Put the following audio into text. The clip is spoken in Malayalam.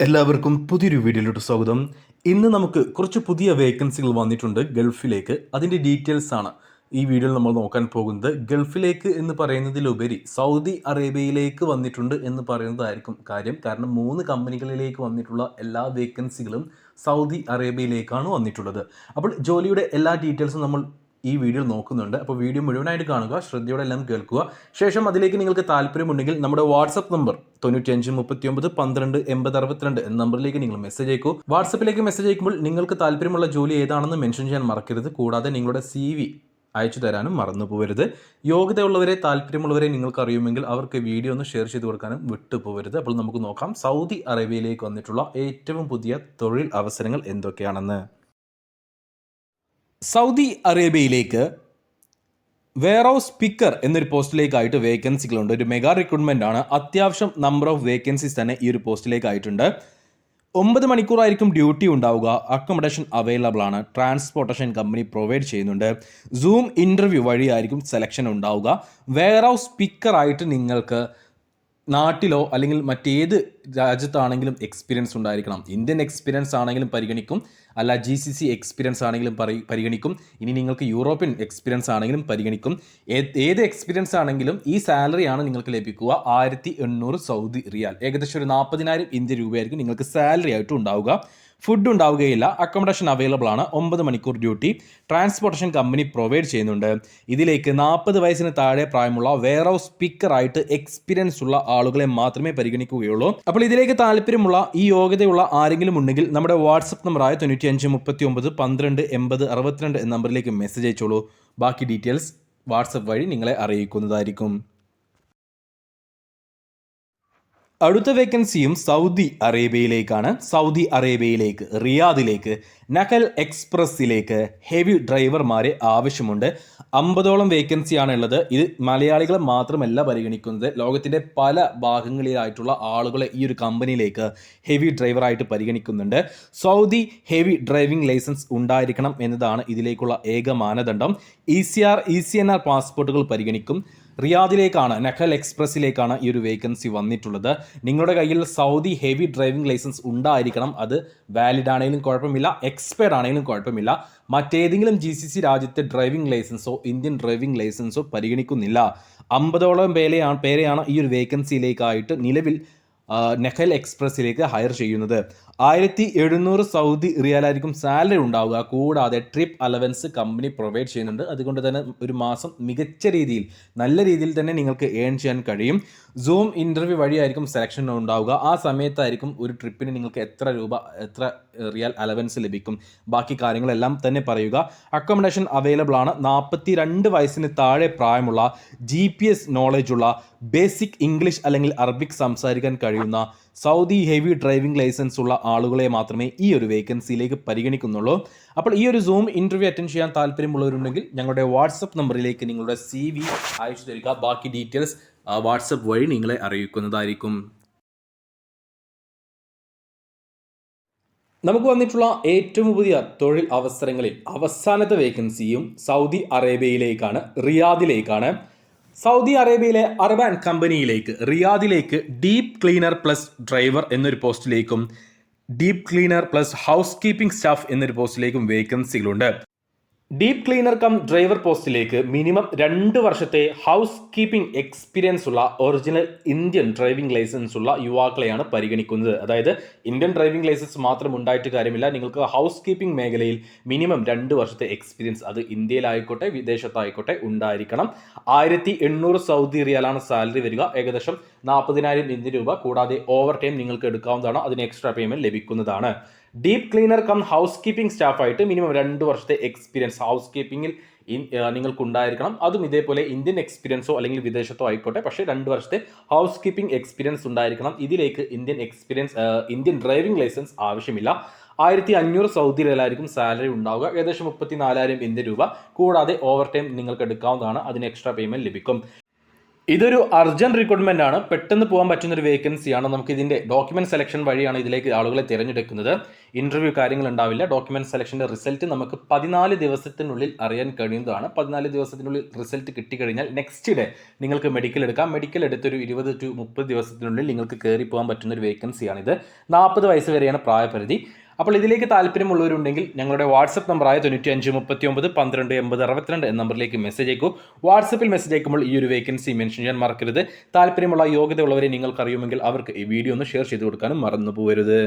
എല്ലാവർക്കും പുതിയൊരു വീഡിയോയിലോട്ട് സ്വാഗതം. ഇന്ന് നമുക്ക് കുറച്ച് പുതിയ വേക്കൻസികൾ വന്നിട്ടുണ്ട് ഗൾഫിലേക്ക്. അതിൻ്റെ ഡീറ്റെയിൽസ് ആണ് ഈ വീഡിയോയിൽ നമ്മൾ നോക്കാൻ പോകുന്നത്. ഗൾഫിലേക്ക് എന്ന് പറയുന്നതിലുപരി സൗദി അറേബ്യയിലേക്ക് വന്നിട്ടുണ്ട് എന്ന് പറയുന്നതായിരിക്കും കാര്യം. കാരണം 3 കമ്പനികളിലേക്ക് വന്നിട്ടുള്ള എല്ലാ വേക്കൻസികളും സൗദി അറേബ്യയിലേക്കാണ് വന്നിട്ടുള്ളത്. അപ്പോൾ ജോലിയുടെ എല്ലാ ഡീറ്റെയിൽസും നമ്മൾ ഈ വീഡിയോയിൽ നോക്കുന്നുണ്ട്. അപ്പോൾ വീഡിയോ മുഴുവനായിട്ട് കാണുക, ശ്രദ്ധയോടെ എല്ലാം കേൾക്കുക. ശേഷം അതിലേക്ക് നിങ്ങൾക്ക് താല്പര്യമുണ്ടെങ്കിൽ നമ്മുടെ വാട്സപ്പ് നമ്പർ 9539128062 എന്ന നമ്പറിലേക്ക് നിങ്ങൾ മെസ്സേജ് അയക്കൂ. വാട്സപ്പിലേക്ക് മെസ്സേജ് അയക്കുമ്പോൾ നിങ്ങൾക്ക് താല്പര്യമുള്ള ജോലി ഏതാണെന്ന് മെൻഷൻ ചെയ്യാൻ മറക്കരുത്. കൂടാതെ നിങ്ങളുടെ CV അയച്ചു തരാനും മറന്നു പോകരുത്. യോഗ്യതയുള്ളവരെ, താല്പര്യമുള്ളവരെ നിങ്ങൾക്ക് അറിയുമെങ്കിൽ അവർക്ക് വീഡിയോ ഒന്ന് ഷെയർ ചെയ്ത് കൊടുക്കാനും വിട്ടുപോകരുത്. അപ്പോൾ നമുക്ക് നോക്കാം സൗദി അറേബ്യയിലേക്ക് വന്നിട്ടുള്ള ഏറ്റവും പുതിയ തൊഴിൽ അവസരങ്ങൾ എന്തൊക്കെയാണെന്ന്. സൗദി അറേബ്യയിലേക്ക് വെയർഹൗസ് പിക്കർ എന്നൊരു പോസ്റ്റിലേക്കായിട്ട് വേക്കൻസികളുണ്ട്. ഒരു മെഗാ റിക്രൂട്ട്മെൻ്റ് ആണ്. അത്യാവശ്യം നമ്പർ ഓഫ് വേക്കൻസീസ് തന്നെ ഈ ഒരു പോസ്റ്റിലേക്കായിട്ടുണ്ട്. 9 മണിക്കൂറായിരിക്കും ഡ്യൂട്ടി ഉണ്ടാവുക. അക്കോമഡേഷൻ അവൈലബിൾ ആണ്. ട്രാൻസ്പോർട്ടേഷൻ കമ്പനി പ്രൊവൈഡ് ചെയ്യുന്നുണ്ട്. സൂം ഇൻ്റർവ്യൂ വഴിയായിരിക്കും സെലക്ഷൻ ഉണ്ടാവുക. വെയർഹൗസ് പിക്കറായിട്ട് നിങ്ങൾക്ക് നാട്ടിലോ അല്ലെങ്കിൽ മറ്റേത് രാജ്യത്താണെങ്കിലും എക്സ്പീരിയൻസ് ഉണ്ടായിരിക്കണം. ഇന്ത്യൻ എക്സ്പീരിയൻസ് ആണെങ്കിലും പരിഗണിക്കും, അല്ല GCC എക്സ്പീരിയൻസ് ആണെങ്കിലും പരിഗണിക്കും. ഇനി നിങ്ങൾക്ക് യൂറോപ്യൻ എക്സ്പീരിയൻസ് ആണെങ്കിലും പരിഗണിക്കും. ഏത് എക്സ്പീരിയൻസ് ആണെങ്കിലും ഈ സാലറിയാണ് നിങ്ങൾക്ക് ലഭിക്കുക. 1800 സൗദി റിയാൽ, ഏകദേശം ഒരു 40,000 ഇന്ത്യൻ രൂപയായിരിക്കും നിങ്ങൾക്ക് സാലറി ആയിട്ട് ഉണ്ടാവുക. ഫുഡ് ഉണ്ടാവുകയില്ല. അക്കോമഡേഷൻ അവൈലബിൾ ആണ്. 9 മണിക്കൂർ ഡ്യൂട്ടി. ട്രാൻസ്പോർട്ടേഷൻ കമ്പനി പ്രൊവൈഡ് ചെയ്യുന്നുണ്ട്. ഇതിലേക്ക് 40 വയസ്സിന് താഴെ പ്രായമുള്ള വെയർഹൗസ് പിക്കറായിട്ട് എക്സ്പീരിയൻസ് ഉള്ള ആളുകളെ മാത്രമേ പരിഗണിക്കുകയുള്ളൂ. അപ്പോൾ ഇതിലേക്ക് താല്പര്യമുള്ള ഈ യോഗ്യതയുള്ള ആരെങ്കിലും ഉണ്ടെങ്കിൽ നമ്മുടെ വാട്സപ്പ് നമ്പറായ 9539128062 എന്ന നമ്പറിലേക്ക് മെസ്സേജ് അയച്ചോളൂ. ബാക്കി ഡീറ്റെയിൽസ് വാട്സപ്പ് വഴി നിങ്ങളെ അറിയിക്കുന്നതായിരിക്കും. അടുത്ത വേക്കൻസിയും സൗദി അറേബ്യയിലേക്കാണ്. സൗദി അറേബ്യയിലേക്ക് റിയാദിലേക്ക് നഖൽ എക്സ്പ്രസ്സിലേക്ക് ഹെവി ഡ്രൈവർമാരെ ആവശ്യമുണ്ട്. 50ഓളം വേക്കൻസിയാണ് ഉള്ളത്. ഇത് മലയാളികളെ മാത്രമല്ല പരിഗണിക്കുന്നത്. ലോകത്തിൻ്റെ പല ഭാഗങ്ങളിലായിട്ടുള്ള ആളുകളെ ഈ ഒരു കമ്പനിയിലേക്ക് ഹെവി ഡ്രൈവറായിട്ട് പരിഗണിക്കുന്നുണ്ട്. സൗദി ഹെവി ഡ്രൈവിംഗ് ലൈസൻസ് ഉണ്ടായിരിക്കണം എന്നതാണ് ഇതിലേക്കുള്ള ഏക മാനദണ്ഡം. ECR ECNR പാസ്പോർട്ടുകൾ പരിഗണിക്കും. റിയാദിലേക്കാണ്, നഖൽ എക്സ്പ്രസ്സിലേക്കാണ് ഈ ഒരു വേക്കൻസി വന്നിട്ടുള്ളത്. നിങ്ങളുടെ കയ്യിൽ സൗദി ഹെവി ഡ്രൈവിംഗ് ലൈസൻസ് ഉണ്ടായിരിക്കണം. അത് വാലിഡ് ആണെങ്കിലും കുഴപ്പമില്ല, എക്സ്പയർഡ് ആണെങ്കിലും കുഴപ്പമില്ല. മറ്റേതെങ്കിലും GCC രാജ്യത്തെ ഡ്രൈവിംഗ് ലൈസൻസോ ഇന്ത്യൻ ഡ്രൈവിംഗ് ലൈസൻസോ പരിഗണിക്കുന്നില്ല. 50ഓളം പേരെയാണ് ഈ ഒരു വേക്കൻസിയിലേക്കായിട്ട് നിലവിൽ നഖൽ എക്സ്പ്രസ്സിലേക്ക് ഹയർ ചെയ്യുന്നത്. 1700 സൗദി റിയാലായിരിക്കും സാലറി ഉണ്ടാവുക. കൂടാതെ ട്രിപ്പ് അലവൻസ് കമ്പനി പ്രൊവൈഡ് ചെയ്യുന്നുണ്ട്. അതുകൊണ്ട് തന്നെ ഒരു മാസം മികച്ച രീതിയിൽ, നല്ല രീതിയിൽ തന്നെ നിങ്ങൾക്ക് ഏൺ ചെയ്യാൻ കഴിയും. സൂം ഇൻ്റർവ്യൂ വഴിയായിരിക്കും സെലക്ഷൻ ഉണ്ടാവുക. ആ സമയത്തായിരിക്കും ഒരു ട്രിപ്പിന് നിങ്ങൾക്ക് എത്ര റിയാൽ അലവൻസ് ലഭിക്കും, ബാക്കി കാര്യങ്ങളെല്ലാം തന്നെ പറയുക. അക്കോമഡേഷൻ അവൈലബിൾ ആണ്. 42 വയസ്സിന് താഴെ പ്രായമുള്ള GPS നോളജുള്ള, ബേസിക് ഇംഗ്ലീഷ് അല്ലെങ്കിൽ അറബിക് സംസാരിക്കാൻ കഴിയുന്ന സൗദി ഹെവി ഡ്രൈവിംഗ് ലൈസൻസ് ഉള്ള ആളുകളെ മാത്രമേ ഈ ഒരു വേക്കൻസിയിലേക്ക് പരിഗണിക്കുന്നുള്ളൂ. അപ്പോൾ ഈ ഒരു സൂം ഇൻ്റർവ്യൂ അറ്റൻഡ് ചെയ്യാൻ താല്പര്യമുള്ളവരുണ്ടെങ്കിൽ ഞങ്ങളുടെ വാട്സപ്പ് നമ്പറിലേക്ക് നിങ്ങളുടെ CV അയച്ചു തരിക. ബാക്കി ഡീറ്റെയിൽസ് വാട്സപ്പ് വഴി നിങ്ങളെ അറിയിക്കുന്നതായിരിക്കും. നമുക്ക് വന്നിട്ടുള്ള ഏറ്റവും പുതിയ തൊഴിൽ അവസരങ്ങളിൽ അവസാനത്തെ വേക്കൻസിയും സൗദി അറേബ്യയിലേക്കാണ്, റിയാദിലേക്കാണ്. സൗദി അറേബ്യയിലെ അർബാൻ കമ്പനിയിലേക്ക് റിയാദിലേക്ക് ഡീപ്പ് ക്ലീനർ പ്ലസ് ഡ്രൈവർ എന്നൊരു പോസ്റ്റിലേക്കും deep cleaner plus housekeeping staff എന്നൊരു പോസ്റ്റിലേക്കും വേക്കൻസികളുണ്ട്. ഡീപ്പ് ക്ലീനർ കം ഡ്രൈവർ പോസ്റ്റിലേക്ക് മിനിമം 2 വർഷത്തെ ഹൗസ് കീപ്പിംഗ് എക്സ്പീരിയൻസ് ഉള്ള ഒറിജിനൽ ഇന്ത്യൻ ഡ്രൈവിംഗ് ലൈസൻസ് ഉള്ള യുവാക്കളെയാണ് പരിഗണിക്കുന്നത്. അതായത് ഇന്ത്യൻ ഡ്രൈവിംഗ് ലൈസൻസ് മാത്രം ഉണ്ടായിട്ട് കാര്യമില്ല. നിങ്ങൾക്ക് ഹൗസ് കീപ്പിംഗ് മേഖലയിൽ മിനിമം 2 വർഷത്തെ എക്സ്പീരിയൻസ്, അത് ഇന്ത്യയിലായിക്കോട്ടെ വിദേശത്തായിക്കോട്ടെ ഉണ്ടായിരിക്കണം. 1800 സൗദി റിയാലാണ് സാലറി വരിക. ഏകദേശം 40,000 ഇന്ത്യൻ രൂപ. കൂടാതെ ഓവർ ടൈം നിങ്ങൾക്ക് എടുക്കാവുന്നതാണ്. അതിന് എക്സ്ട്രാ പേയ്മെന്റ് ലഭിക്കുന്നതാണ്. Deep cleaner cum housekeeping സ്റ്റാഫായിട്ട് മിനിമം 2 വർഷത്തെ എക്സ്പീരിയൻസ് ഹൗസ് കീപ്പിംഗിൽ നിങ്ങൾക്ക് ഉണ്ടായിരിക്കണം. അതും ഇതേപോലെ ഇന്ത്യൻ എക്സ്പീരിയൻസോ അല്ലെങ്കിൽ വിദേശത്തോ ആയിക്കോട്ടെ, പക്ഷേ 2 വർഷത്തെ ഹൗസ് കീപ്പിംഗ് എക്സ്പീരിയൻസ് ഉണ്ടായിരിക്കണം. ഇതിലേക്ക് ഇന്ത്യൻ ഡ്രൈവിംഗ് ലൈസൻസ് ആവശ്യമില്ല. 1500 സൗദി റിയാലായിരിക്കും സാലറി ഉണ്ടാവുക. ഏകദേശം 34,000 ഇന്ത്യൻ രൂപ. കൂടാതെ ഓവർ ടൈം നിങ്ങൾക്ക് എടുക്കാവുന്നതാണ്. അതിന് എക്സ്ട്രാ പേയ്മെന്റ് ലഭിക്കും. ഇതൊരു അർജന്റ് റിക്രൂട്ട്മെന്റ് ആണ്, പെട്ടെന്ന് പോകാൻ പറ്റുന്ന ഒരു വേക്കൻസിയാണ്. നമുക്ക് ഇതിന്റെ ഡോക്യുമെന്റ് സെലക്ഷൻ വഴിയാണ് ഇതിലേക്ക് ആളുകളെ തിരഞ്ഞെടുക്കുന്നത്. ഇന്റർവ്യൂ കാര്യങ്ങൾ ഉണ്ടാവില്ല. ഡോക്യുമെന്റ് സെലക്ഷന്റെ റിസൾട്ട് നമുക്ക് 14 ദിവസത്തിനുള്ളിൽ അറിയാൻ കഴിയുന്നതാണ്. 14 ദിവസത്തിനുള്ളിൽ റിസൾട്ട് കിട്ടിക്കഴിഞ്ഞാൽ നെക്സ്റ്റ് ഡേ നിങ്ങൾക്ക് മെഡിക്കൽ എടുക്കാം. മെഡിക്കൽ എടുത്തൊരു 20 to 30 ദിവസത്തിനുള്ളിൽ നിങ്ങൾക്ക് കയറി പോകാൻ പറ്റുന്ന ഒരു വേക്കൻസിയാണിത്. 40 വയസ്സ് വരെയാണ് പ്രായപരിധി. അപ്പോൾ ഇതിലേക്ക് താല്പര്യമുള്ളവരുണ്ടെങ്കിൽ ഞങ്ങളുടെ വാട്സപ്പ് നമ്പറായ 9539128062 എന്ന നമ്പറിലേക്ക് മെസ്സേജ് അയക്കൂ. വാട്സപ്പിൽ മെസ്സേജ് അയക്കുമ്പോൾ ഈ ഒരു വേക്കൻസി മെൻഷൻ ചെയ്യാൻ മറക്കരുത്. താല്പര്യമുള്ള യോഗ്യതയുള്ളവരെ നിങ്ങൾക്കറിയുമെങ്കിൽ അവർക്ക് ഈ വീഡിയോ ഒന്ന് ഷെയർ ചെയ്ത് കൊടുക്കാനും മറന്നു പോകരുത്.